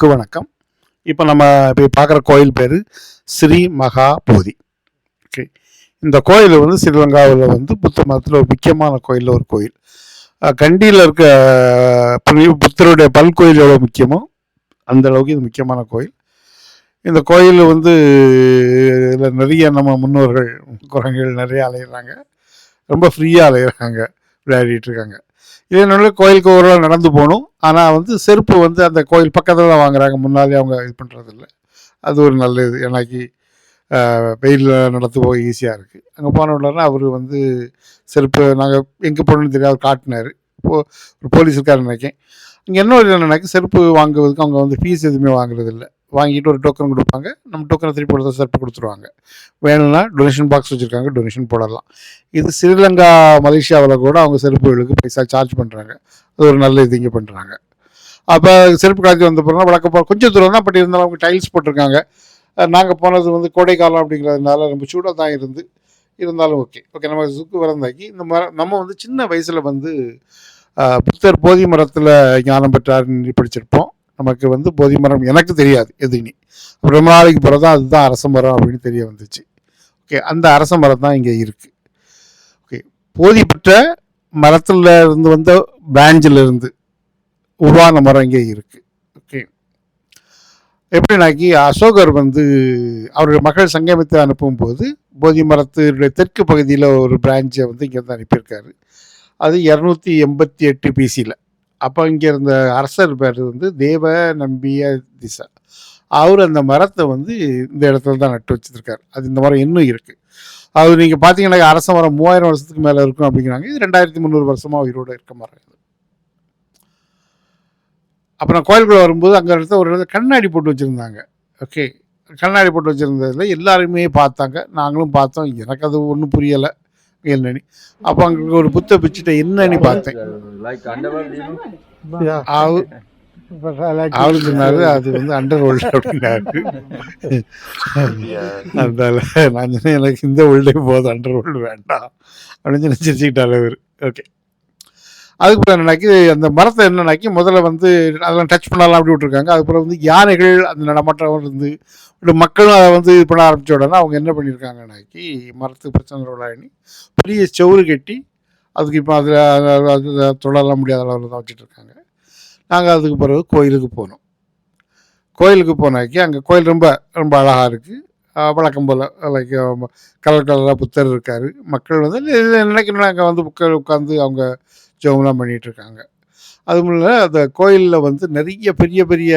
அனைவருக்கு வணக்கம். இப்போ நம்ம போய் பார்க்குற கோயில் பேர் ஸ்ரீ மகா போதி. ஓகே, இந்த கோயில் வந்து ஸ்ரீலங்காவில் வந்து புத்த மதத்தில் ஒரு முக்கியமான கோயிலில் ஒரு கோயில். கண்டியில் இருக்க புத்தருடைய பல்கோயில் எவ்வளோ முக்கியமோ அந்த அளவுக்கு இது முக்கியமான கோயில். இந்த கோயில் வந்து இதில் நிறைய நம்ம முன்னோர்கள் குரங்குகள் நிறைய அலையிறாங்க, ரொம்ப ஃப்ரீயாக அலையிறாங்க, விளையாடிட்டு இருக்காங்க. இதனால கோயிலுக்கு ஒரு நாள் நடந்து போகணும். ஆனால் வந்து செருப்பு வந்து அந்த கோயில் பக்கத்தில் தான் வாங்குறாங்க, முன்னாலே அவங்க இது பண்ணுறதில்ல. அது ஒரு நல்ல இது. ஏன்னாக்கி வெயிலில் நடந்து போக ஈஸியாக இருக்குது. அங்கே போன உடனே அவர் வந்து செருப்பு நாங்கள் எங்கே போகணுன்னு தெரியாது காட்டினார். ஒரு போலீஸ் இருக்காருன்னு நினைக்கேன். இங்கே என்ன ஒரு என்னன்னாக்கி செருப்பு வாங்குவதுக்கு அவங்க வந்து ஃபீஸ் எதுவுமே வாங்குறதில்ல. வாங்கிட்டு ஒரு டோக்கன் கொடுப்பாங்க, நம்ம டோக்கனை திருப்பி கொடுத்தா செருப்பு கொடுத்துருவாங்க. வேணும்னா டொனேஷன் பாக்ஸ் வச்சுருக்காங்க, டொனேஷன் போடலாம். இது ஸ்ரீலங்கா மலேசியாவில் கூட அவங்க செருப்புகளுக்கு பைசா சார்ஜ் பண்ணுறாங்க. அது ஒரு நல்ல இது இங்கே பண்ணுறாங்க. அப்போ செருப்பு காய்ச்சி வந்த பிறகு வழக்கம் கொஞ்சம் தூரம் தான், பட் இருந்தாலும் அவங்க டைல்ஸ் போட்டிருக்காங்க. நாங்கள் போனது வந்து கோடைக்காலம் அப்படிங்கிறதுனால ரொம்ப சூடாக தான் இருந்தாலும் ஓகே நம்ம சுக்கு வரந்தாக்கி நம்ம வந்து சின்ன வயசில் வந்து புத்தர் போதி மரத்தில் ஞானம் பெற்றார்னு படிச்சிருப்போம். நமக்கு வந்து போதி மரம் எனக்கு தெரியாது எதுன்னு. ரொம்ப நாளைக்கு பிறகு தான் அதுதான் அரச மரம் அப்படின்னு தெரிய வந்துச்சு. ஓகே, அந்த அரச மரம் தான் இங்கே இருக்குது. ஓகே, போதி பெற்ற மரத்தில் இருந்து வந்த பிராஞ்சில் இருந்து உருவான மரம் இங்கே இருக்குது. ஓகே, எப்படின்னாக்கி அசோகர் வந்து அவருடைய மகள் சங்கமித்து அனுப்பும்போது போதி மரத்துடைய தெற்கு பகுதியில் ஒரு பிரான்ச்சை வந்து இங்கேருந்து அனுப்பியிருக்காரு. அது 288 பிசியில். அப்போ இங்கே இருந்த அரசர் பேர் வந்து தேவ நம்பிய திசா. அவர் அந்த மரத்தை வந்து இந்த இடத்துல தான் நட்டு வச்சுருக்காரு. அது இந்த மரம் இன்னும் இருக்குது. அது நீங்கள் பார்த்தீங்கன்னா அரச மரம் 3000 வருஷத்துக்கு மேலே இருக்கும் அப்படிங்கிறாங்க. இது 2300 வருஷமாக உயிரோடு இருக்க மரம் இது. அப்புறம் கோயிலுக்குள்ள வரும்போது அங்கே இடத்துல ஒரு இடத்துல கண்ணாடி போட்டு வச்சுருந்தாங்க. ஓகே, கண்ணாடி போட்டு வச்சுருந்ததில் எல்லாருமே பார்த்தாங்க, நாங்களும் பார்த்தோம். எனக்கு அது ஒன்றும் புரியலை என்னன்னு. அப்போ அங்கே ஒரு புத்த பிச்சுட்ட என்னன்னு பார்த்தேன். அவரு சொன்னாரு அது வந்து அண்டர் வேர்ல்டு அப்படின்னாரு. அதனால நான் சொன்னேன் எனக்கு இந்த வேர்ல்டே போதும், அண்டர் வேர்ல்டு வேண்டாம் அப்படின்னு சொல்லி சிரிச்சுக்கிட்டாரு அவர். ஓகே, அதுக்கப்புறம் என்னன்னாக்கி அந்த மரத்தை என்னன்னாக்கி முதல்ல வந்து அதெல்லாம் டச் பண்ணலாம் அப்படி விட்டுருக்காங்க. அதுக்கப்புறம் வந்து யானைகள் அந்த நடமாட்டம் இருந்து மக்களும் அதை வந்து இது பண்ண ஆரம்பித்த உடனே அவங்க என்ன பண்ணியிருக்காங்கன்னாக்கி மரத்துக்கு பிரச்சனை பெரிய செவுறு கட்டி அதுக்கு இப்போ அதில் தொடரலாம் முடியாத அளவில் தான் வச்சுட்டு இருக்காங்க. நாங்கள் அதுக்கு பிறகு கோயிலுக்கு போனோம். கோயிலுக்கு போனாக்கி அங்கே கோயில் ரொம்ப ரொம்ப அழகாக இருக்குது. வழக்கம் போல் லைக் கலர் கலராக புத்தர் இருக்கார். மக்கள் வந்து நினைக்கணும் அங்கே வந்து புக்கர் உட்காந்து அவங்க ஜெபம்லாம் பண்ணிகிட்ருக்காங்க. அதுவும் இல்லை, அந்த கோயிலில் வந்து நிறைய பெரிய பெரிய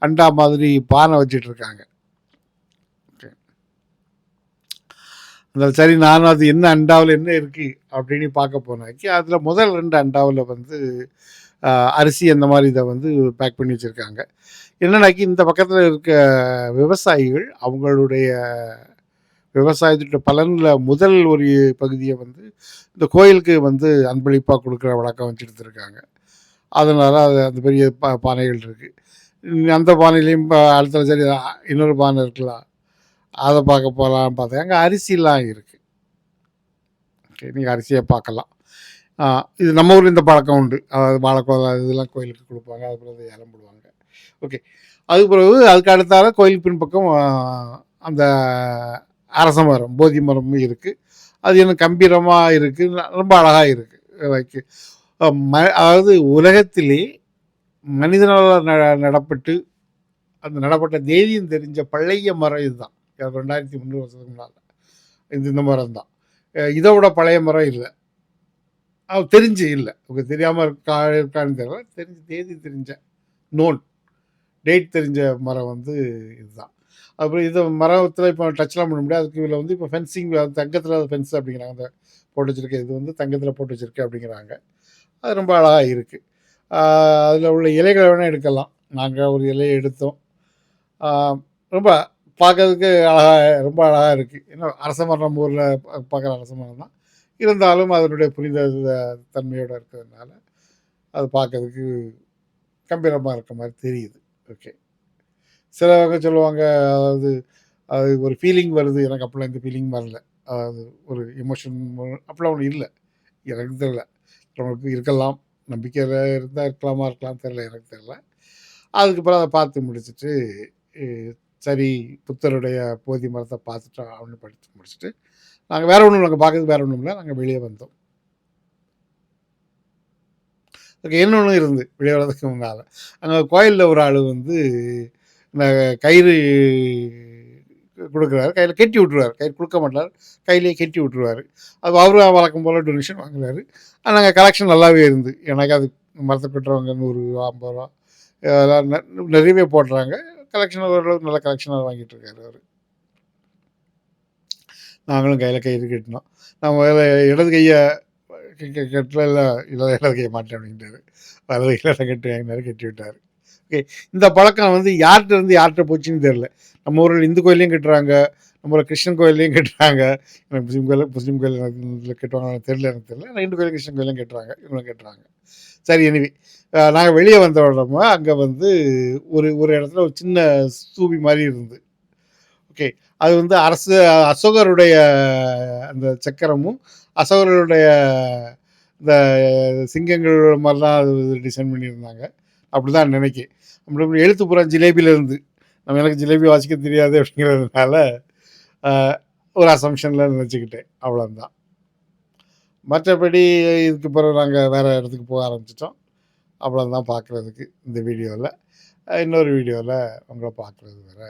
அண்டா மாதிரி பானை வச்சிட்ருக்காங்க. அந்த சரி நானும் அது என்ன அண்டாவில் என்ன இருக்குது அப்படின்னு பார்க்க போனாக்கி அதில் முதல் 2 அண்டாவில் வந்து அரிசி அந்த மாதிரி இதை வந்து பேக் பண்ணி வச்சுருக்காங்க. என்னன்னாக்கி இந்த பக்கத்தில் இருக்க விவசாயிகள் அவங்களுடைய விவசாயத்தோட பலனில் முதல் ஒரு பகுதியை வந்து இந்த கோயிலுக்கு வந்து அன்பளிப்பாக கொடுக்குற வழக்கம் வச்சுட்டு இருக்காங்க. அதனால் அது அந்த பெரிய பானைகள் இருக்குது. அந்த பானையிலையும் அடுத்த சரி இன்னொரு பானை இருக்கலாம், அதை பார்க்க போகலான்னு பார்த்தேன். அங்கே அரிசிலாம் இருக்குது. ஓகே, நீங்கள் அரிசியை பார்க்கலாம். இது நம்ம ஊரில் இந்த பழக்கம் உண்டு. அதாவது வாழைக்கோலை இதெல்லாம் கோயிலுக்கு கொடுப்பாங்க, அதுக்கப்புறம் அதை ஏலம் போடுவாங்க. ஓகே, அதுக்கு பிறகு அதுக்கு அடுத்தால கோயிலுக்கு பின்பக்கம் அந்த அரச மரம் போதி மரமும் இருக்குது. அது இன்னும் கம்பீரமாக இருக்குது, ரொம்ப அழகாக இருக்குது. லைக் அதாவது உலகத்திலே மனிதனால் நடப்பட்டு அந்த நடப்பட்ட தேதியும் தெரிஞ்ச பழைய மரம் இதுதான். 2300 வருஷத்துக்கு முன்னால் இந்த மரம் தான். இதை விட பழைய மரம் இல்லை, தெரிஞ்சு இல்லை. உங்களுக்கு தெரியாமல் இருக்கான்னு தெரியல, தேதி தெரிஞ்ச டேட் தெரிஞ்ச மரம் வந்து இதுதான். அப்புறம் இது மரத்தில் இப்போ டச்லாம் பண்ண முடியாது. அதுக்கு இதில் வந்து இப்போ ஃபென்சிங் தங்கத்தில் ஃபென்ஸ் அப்படிங்கிறாங்க. அந்த போட்டு வச்சுருக்கேன், இது வந்து தங்கத்தில் போட்டு வச்சுருக்கேன் அப்படிங்கிறாங்க. அது ரொம்ப அழகாக இருக்குது. அதில் உள்ள இலைகளை வேணால் எடுக்கலாம். நாங்கள் ஒரு இலையை எடுத்தோம். ரொம்ப பார்க்கறதுக்கு ரொம்ப அழகாக இருக்குது. ஏன்னா அரச மரம் நம்ம ஊரில் பார்க்குற அரச மரம் தான் இருந்தாலும் அதனுடைய புனித தன்மையோடு இருக்கிறதுனால அது பார்க்கறதுக்கு கம்பீரமாக இருக்க மாதிரி தெரியுது. ஓகே, சிலவங்க சொல்லுவாங்க அதாவது அது ஒரு ஃபீலிங் வருது, எனக்கு அப்படிலாம் இந்த ஃபீலிங் வரல. அதாவது ஒரு எமோஷன் அப்படிலாம் ஒன்றும் இல்லை, எனக்கு தெரியல. நமக்கு இருக்கலாம், நம்பிக்கையில் இருந்தால் இருக்கலாம் தெரியல, எனக்கு தெரியல. அதுக்கப்புறம் அத பார்த்து முடிச்சுட்டு, எ சரி புத்தருடைய போதி மரத்த பார்த்துட்டோம் அப்படின்னு படித்து முடிச்சுட்டு, நாங்க வேற ஒண்ணும் நாங்க பார்க்கறதுக்கு வேற ஒண்ணும் இல்ல. நாங்க வெளிய வந்தோம். அதுக்கு இன்னொன்னு இருந்து வெளிய வர்றதுக்கு முன்னால. அங்க கோயில்ல ஒரு ஆளு வந்து இந்த கயிறு குடுக்குறாரு. கையில கெட்டி விட்டுருவாரு. கயிறு குடுக்க மாட்டாரு. கையிலேயே கெட்டி விட்டுருவாரு. அது அவரும் வழக்கம் போல டொனேஷன் வாங்குறாரு. நாங்க கலெக்ஷன் நல்லாவே இருந்து. எனக்கு அது மரத்த பெற்றவங்க 100 ரூ. 50 அதெல்லாம் நெறையவே போடுறாங்க. கலெக்ஷன் ஓரளவுக்கு நல்ல கலெக்ஷனா வாங்கிட்டு இருக்காரு அவரு. நாங்களும் கையில கயிறு கட்டினோம். நான் முதல்ல இடது கைய கட்டல இல்ல இடது கைய மாட்டேன் அப்படின்ட்டாரு. வலது கையில கட்டு வாங்கினாரு கட்டி விட்டாரு. ஓகே. இந்த பழக்கம் வந்து யார்ட்ட இருந்து யார்ட்ட போச்சுன்னு தெரியல. நம்ம ஊர்ல இந்து கோயில்லயும் கட்டுறாங்க. நம்ம ஊர்ல கிறிஸ்டியன் கோயில்லயும் கட்டுறாங்க. எனக்கு முஸ்லீம் கோயில்ல கட்டுவாங்களான்னு எனக்கு தெரியல. ஆனா இந்து கோயில், கிறிஸ்டியன் கோயில்லயும் கட்டுறாங்க. இவங்களும் கட்டுறாங்க. சரி எனிவே. நாங்க வெளிய வந்த உடனே அங்க வந்து ஒரு ஒரு இடத்துல ஒரு சின்ன ஸ்தூபி மாரி இருந்தது. ஓகே. அது வந்து அசோகருடைய அந்த சக்கரமும், அசோகருடைய இந்த சிங்கங்கள் மாரிலாம் அது டிசைன் பண்ணியிருந்தாங்க. அப்படிதான் நினைக்கேன். அப்புறம் எழுத்து பூரா ஜிலேபில இருந்து. எனக்கு ஜிலேபி வாசிக்க தெரியாது அப்படிங்கிறதுனால, அ ஒரு அசம்ப்ஷன்ல நினச்சுக்கிட்டேன். அவ்வளோதான். மற்றபடி இதுக்கு பிறகு நாங்க வேற இடத்துக்கு போக ஆரம்பிச்சுட்டோம். அவ்வளோதான் பார்க்குறதுக்கு இந்த வீடியோல. இன்னொரு வீடியோல உங்கள பார்க்குறது வர